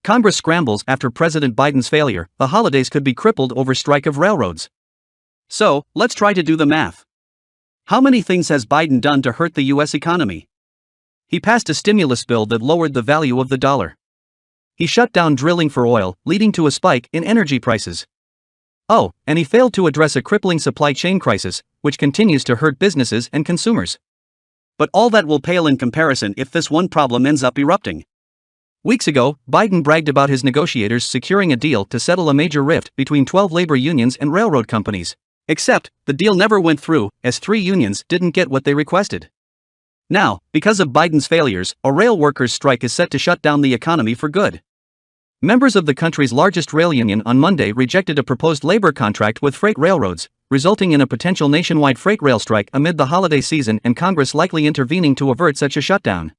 Congress scrambles after President Biden's failure, the holidays could be crippled over strike of railroads. So, let's try to do the math. How many things has Biden done to hurt the US economy? He passed a stimulus bill that lowered the value of the dollar. He shut down drilling for oil, leading to a spike in energy prices. Oh, and he failed to address a crippling supply chain crisis, which continues to hurt businesses and consumers. But all that will pale in comparison if this one problem ends up erupting. Weeks ago, Biden bragged about his negotiators securing a deal to settle a major rift between 12 labor unions and railroad companies. Except, the deal never went through, as 3 unions didn't get what they requested. Now, because of Biden's failures, a rail workers' strike is set to shut down the economy for good. Members of the country's largest rail union on Monday rejected a proposed labor contract with freight railroads, resulting in a potential nationwide freight rail strike amid the holiday season and Congress likely intervening to avert such a shutdown.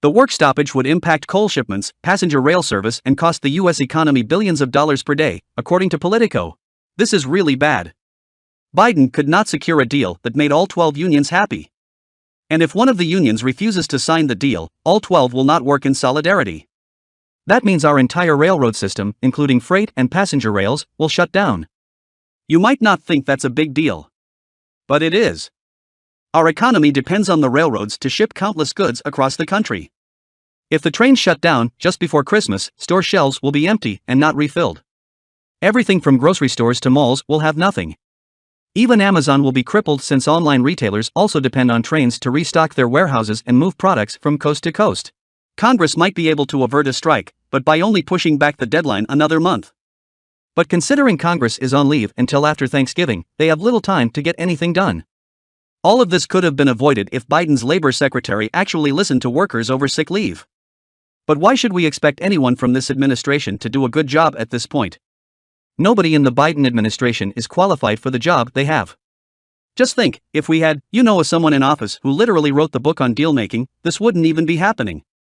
The work stoppage would impact coal shipments, passenger rail service, and cost the U.S. economy billions of dollars per day, according to Politico. This is really bad. Biden could not secure a deal that made all 12 unions happy. And if one of the unions refuses to sign the deal, all 12 will not work in solidarity. That means our entire railroad system, including freight and passenger rails, will shut down. You might not think that's a big deal. But it is. Our economy depends on the railroads to ship countless goods across the country. If the trains shut down just before Christmas, store shelves will be empty and not refilled. Everything from grocery stores to malls will have nothing. Even Amazon will be crippled since online retailers also depend on trains to restock their warehouses and move products from coast to coast. Congress might be able to avert a strike, but by only pushing back the deadline another month. But considering Congress is on leave until after Thanksgiving, they have little time to get anything done. All of this could have been avoided if Biden's labor secretary actually listened to workers over sick leave. But why should we expect anyone from this administration to do a good job at this point? Nobody in the Biden administration is qualified for the job they have. Just think, if we had, someone in office who literally wrote the book on deal making, this wouldn't even be happening.